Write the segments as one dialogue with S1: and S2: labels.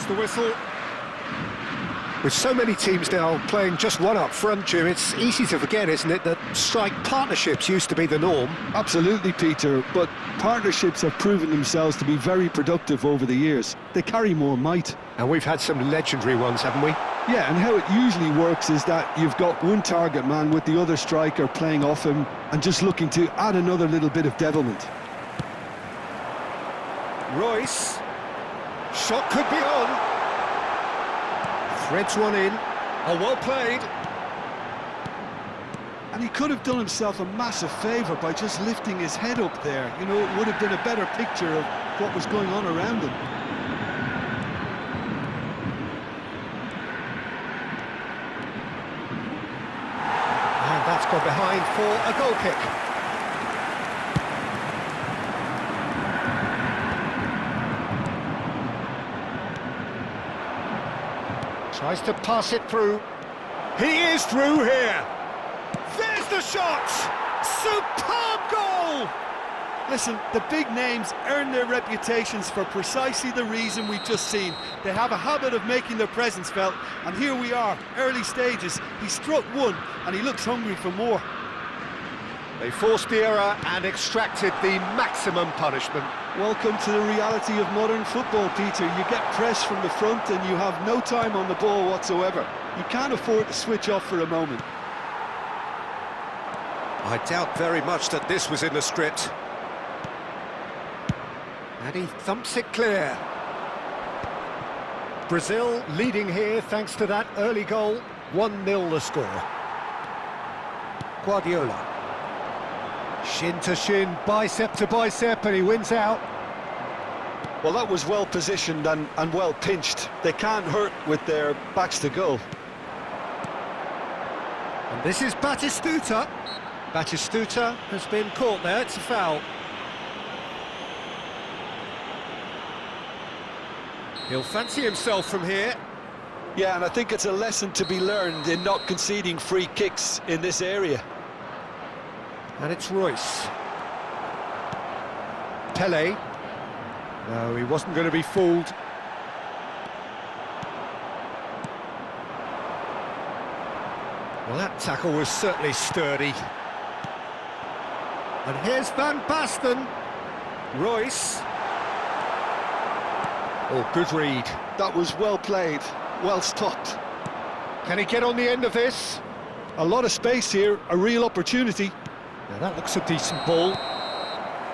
S1: the whistle.
S2: With so many teams now playing just one up front, Jim, it's easy to forget, isn't it, that strike partnerships used to be the norm.
S3: Absolutely, Peter, but partnerships have proven themselves to be very productive over the years. They carry more might.
S2: And we've had some legendary ones, haven't we?
S3: Yeah, and how it usually works is that you've got one target man with the other striker playing off him and just looking to add another little bit of devilment.
S2: Royce. Shot could be on. Threads one in. Oh, well played.
S3: And he could have done himself a massive favour by just lifting his head up there. You know, it would have been a better picture of what was going on around him.
S2: And that's gone behind for a goal kick. Tries to pass it through. He is through here. There's the shot! Superb goal!
S3: Listen, the big names earn their reputations for precisely the reason we've just seen. They have a habit of making their presence felt, and here we are, early stages. He struck one, and he looks hungry for more.
S2: They forced the error and extracted the maximum punishment.
S3: Welcome to the reality of modern football, Peter. You get pressed from the front and you have no time on the ball whatsoever. You can't afford to switch off for a moment.
S2: I doubt very much that this was in the script. And he thumps it clear. Brazil leading here thanks to that early goal. 1-0 the score. Guardiola. Shin to shin, bicep to bicep, and he wins out.
S3: Well, that was well positioned and well pinched. They can't hurt with their backs to goal.
S2: And this is Batistuta. Batistuta has been caught there, it's a foul. He'll fancy himself from here.
S3: Yeah, and I think it's a lesson to be learned in not conceding free kicks in this area.
S2: And it's Royce. Pele. No, he wasn't going to be fooled. Well, that tackle was certainly sturdy. And here's Van Basten. Royce. Oh, good read.
S3: That was well played, well stopped.
S2: Can he get on the end of this?
S3: A lot of space here, a real opportunity.
S2: Now that looks a decent ball.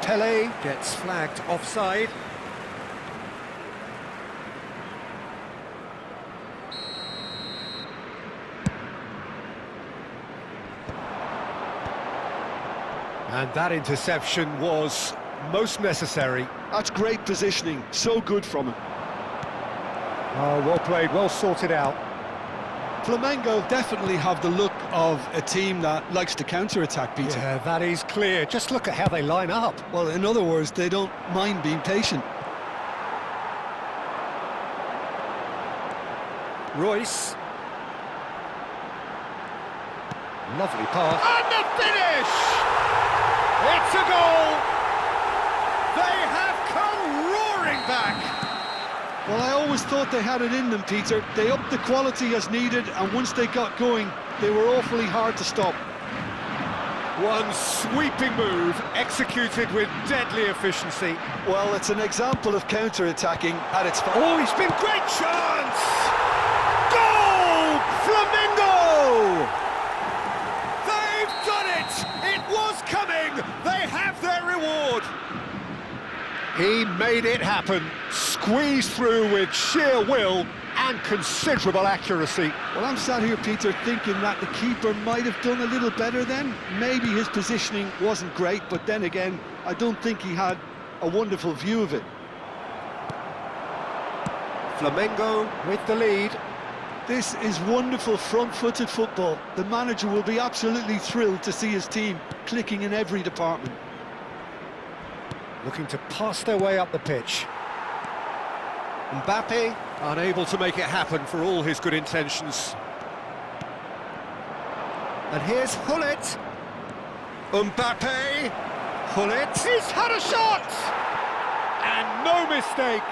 S2: Pele gets flagged offside. And that interception was most necessary.
S3: That's great positioning, so good from him.
S2: Oh, well played, well sorted out.
S3: Flamengo definitely have the look of a team that likes to counter-attack, Peter.
S2: Yeah, that is clear. Just look at how they line up.
S3: Well, in other words, they don't mind being patient.
S2: Royce. Lovely pass. And the finish! It's a goal! They have come roaring back!
S3: Well, I always thought they had it in them, Peter. They upped the quality as needed, and once they got going, they were awfully hard to stop.
S2: One sweeping move, executed with deadly efficiency.
S3: Well, it's an example of counter-attacking at its...
S2: Oh, he's been great chance! Goal! Flamengo! They've done it! It was coming! They have their reward! He made it happen, squeezed through with sheer will and considerable accuracy.
S3: Well, I'm sat here, Peter, thinking that the keeper might have done a little better then. Maybe his positioning wasn't great, but then again, I don't think he had a wonderful view of it.
S2: Flamengo with the lead.
S3: This is wonderful front-footed football. The manager will be absolutely thrilled to see his team clicking in every department.
S2: Looking to pass their way up the pitch. Mbappe unable to make it happen for all his good intentions. And here's Hullet. Mbappe. Hullet. He's had a shot! And no mistake.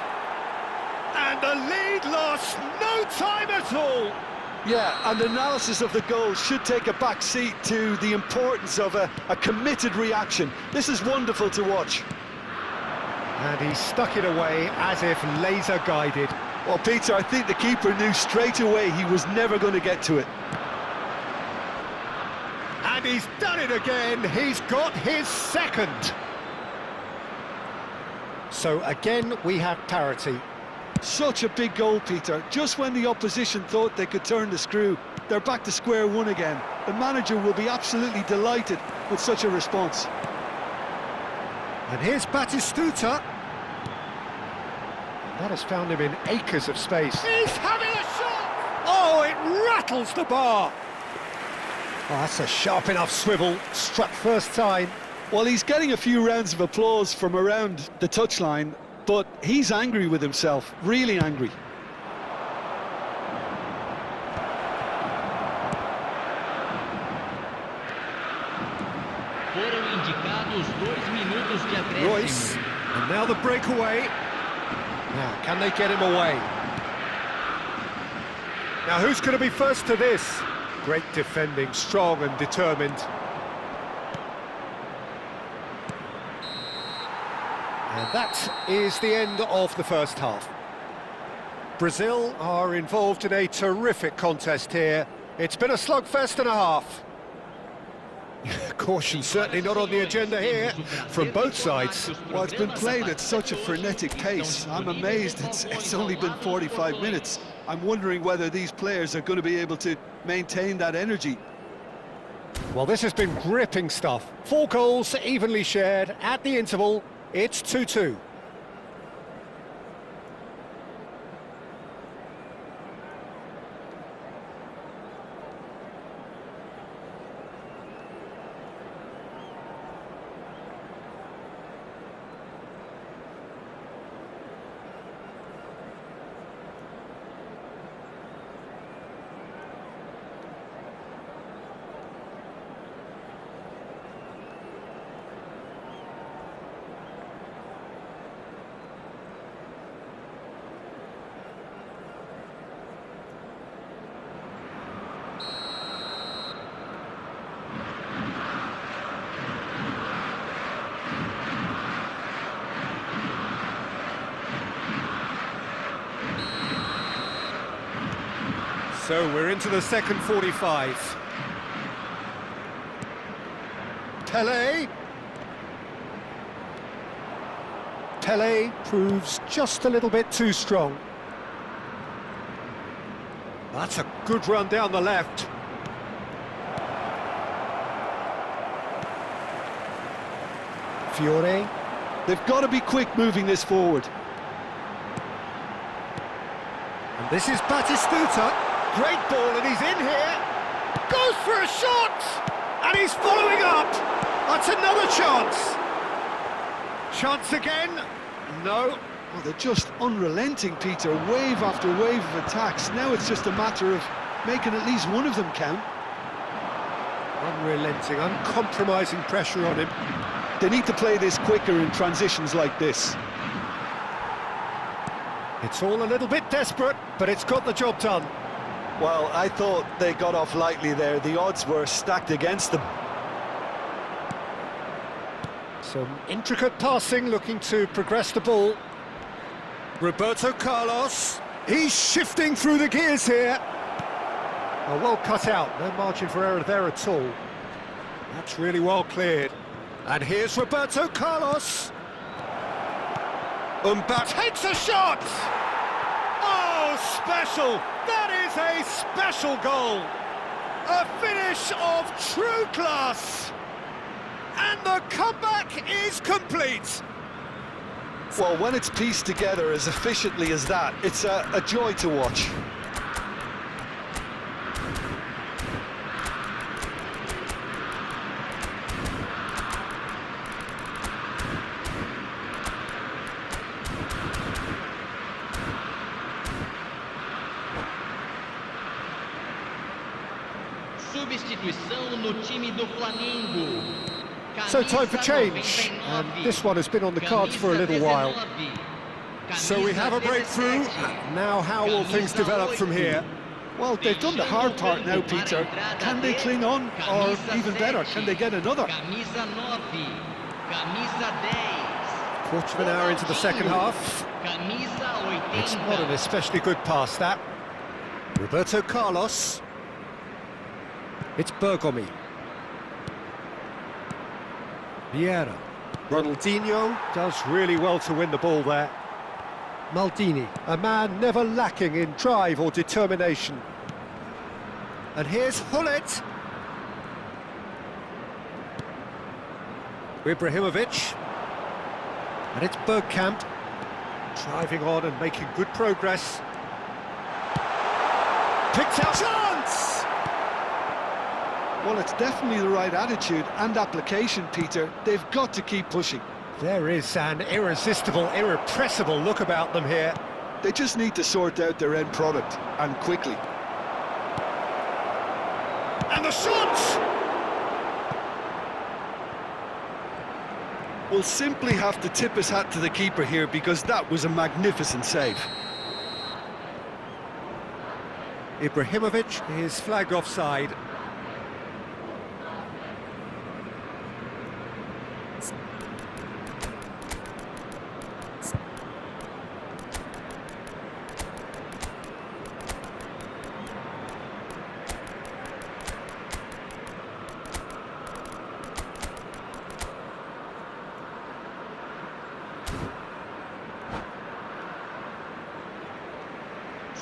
S2: And the lead lost no time at all.
S3: Yeah, and analysis of the goal should take a back seat to the importance of a committed reaction. This is wonderful to watch.
S2: And he stuck it away as if laser guided.
S3: Well, Peter, I think the keeper knew straight away he was never going to get to it.
S2: And he's done it again. He's got his second. So again, we have parity.
S3: Such a big goal, Peter. Just when the opposition thought they could turn the screw, they're back to square one again. The manager will be absolutely delighted with such a response.
S2: And here's Batistuta. That has found him in acres of space. He's having a shot! Oh, it rattles the bar. Oh, that's a sharp enough swivel. Struck first time.
S3: Well, he's getting a few rounds of applause from around the touchline, but he's angry with himself, really angry.
S1: Foram indicados 2 minutos de acréscimo.
S2: Royce, and now the breakaway. Now, can they get him away? Now, who's going to be first to this? Great defending, strong and determined. And that is the end of the first half. Brazil are involved in a terrific contest here. It's been a slugfest and a half. Caution certainly not on the agenda here from both sides.
S3: Well, it's been played at such a frenetic pace. I'm amazed it's only been 45 minutes. I'm wondering whether these players are going to be able to maintain that energy.
S2: Well, this has been gripping stuff. 4 goals evenly shared at the interval. It's 2-2. So we're into the second 45. Tele proves just a little bit too strong. That's a good run down the left. Fiore.
S3: They've got to be quick moving this forward.
S2: And this is Batistuta. Great ball, and he's in here. Goes for a shot, and he's following up. That's another chance. Chance again. No.
S3: Well, they're just unrelenting, Peter. Wave after wave of attacks. Now it's just a matter of making at least one of them count.
S2: Unrelenting, uncompromising pressure on him.
S3: They need to play this quicker in transitions like this.
S2: It's all a little bit desperate, but it's got the job done.
S3: Well, I thought they got off lightly there. The odds were stacked against them.
S2: Some intricate passing, looking to progress the ball. Roberto Carlos. He's shifting through the gears here. Oh, well cut out. No margin for error there at all. That's really well cleared. And here's Roberto Carlos. Umbat takes a shot! Oh, special! That is a special goal! A finish of true class! And the comeback is complete!
S3: Well, when it's pieced together as efficiently as that, it's a joy to watch.
S1: Substituição no time do Flamengo.
S2: So time for change, and this one has been on the cards for a little while. So we have a breakthrough. Now how will things develop from here?
S3: Well, they've done the hard part now, Peter. Can they cling on, or even better, can they get another?
S1: Camisa 9, camisa 10.
S2: Quarter of an hour into the second half.
S1: Camisa 80.
S2: It's not an especially good pass, that. Roberto Carlos. It's Bergomi. Vieira. Ronaldinho does really well to win the ball there. Maldini, a man never lacking in drive or determination. And here's Hullet. Ibrahimovic. And it's Bergkamp. Driving on and making good progress. Picked out. Chance!
S3: Well, it's definitely the right attitude and application, Peter. They've got to keep pushing.
S2: There is an irresistible, irrepressible look about them here.
S3: They just need to sort out their end product, and quickly.
S2: And the shot!
S3: We'll simply have to tip his hat to the keeper here, because that was a magnificent save.
S2: Ibrahimovic is flagged offside.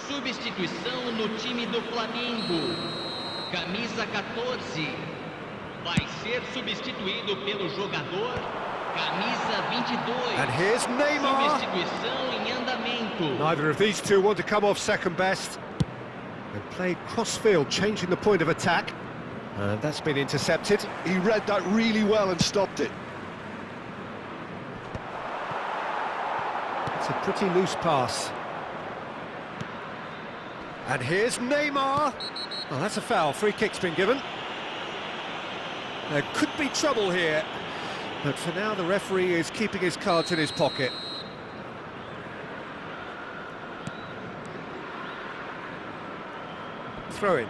S1: Substituição no time do Flamengo. Camisa 14. Vai ser substituído pelo jogador camisa 22.
S2: And here's Neymar.
S1: Substituição em andamento.
S2: Neither of these two want to come off second best. They played cross-field, changing the point of attack. And that's been intercepted.
S3: He read that really well and stopped it.
S2: It's a pretty loose pass. And here's Neymar. Oh, that's a foul. Free kick's been given. There could be trouble here. But for now, the referee is keeping his cards in his pocket. Throw in.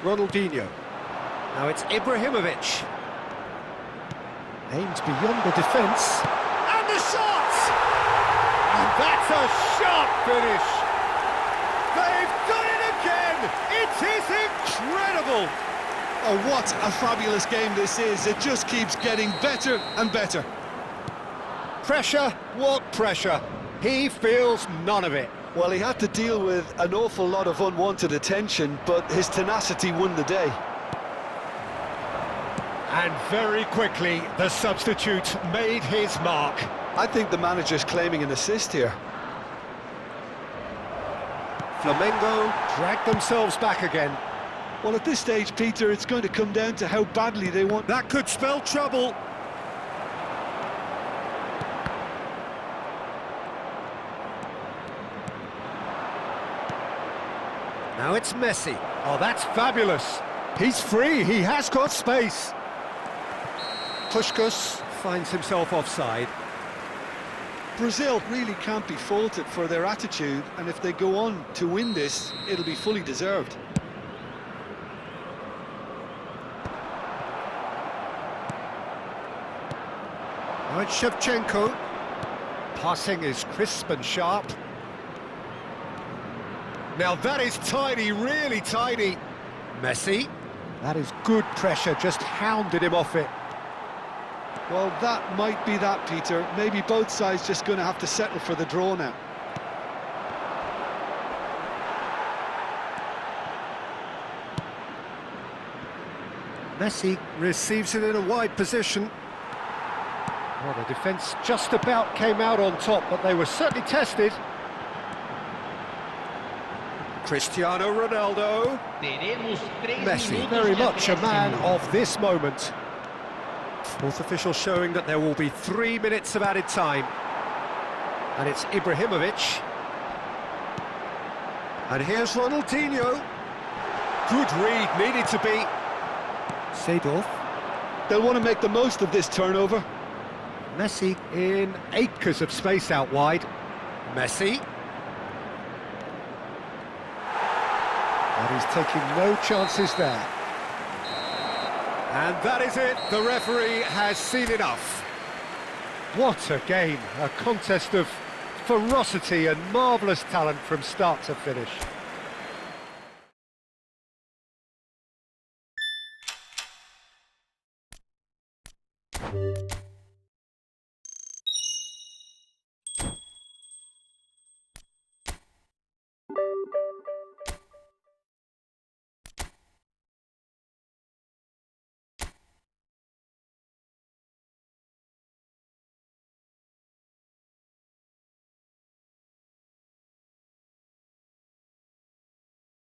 S2: Ronaldinho. Now it's Ibrahimovic. Aims beyond the defence. And the shot! And that's a sharp finish. They've done it again! It is incredible!
S3: Oh, what a fabulous game this is. It just keeps getting better and better.
S2: Pressure? What pressure? He feels none of it.
S3: Well, he had to deal with an awful lot of unwanted attention, but his tenacity won the day.
S2: And very quickly, the substitute made his mark.
S3: I think the manager's claiming an assist here.
S2: Flamengo dragged themselves back again.
S3: Well, at this stage, Peter, it's going to come down to how badly they want...
S2: That could spell trouble. Now it's Messi. Oh, that's fabulous. He's free, he has got space. Puskás finds himself offside.
S3: Brazil really can't be faulted for their attitude, and if they go on to win this, it'll be fully deserved.
S2: Now it's Shevchenko. Passing is crisp and sharp. Now that is tidy, really tidy. Messi. That is good pressure, just hounded him off it.
S3: Well, that might be that, Peter. Maybe both sides just going to have to settle for the draw now.
S2: Messi receives it in a wide position. Well, the defence just about came out on top, but they were certainly tested. Cristiano Ronaldo. Messi, very much a man of this moment. Sports officials showing that there will be 3 minutes of added time. And it's Ibrahimovic. And here's Ronaldinho. Good read, needed to be. Seedorf.
S3: They'll want to make the most of this turnover.
S2: Messi in acres of space out wide. Messi. And he's taking no chances there. And that is it, the referee has seen enough. What a game, a contest of ferocity and marvellous talent from start to finish.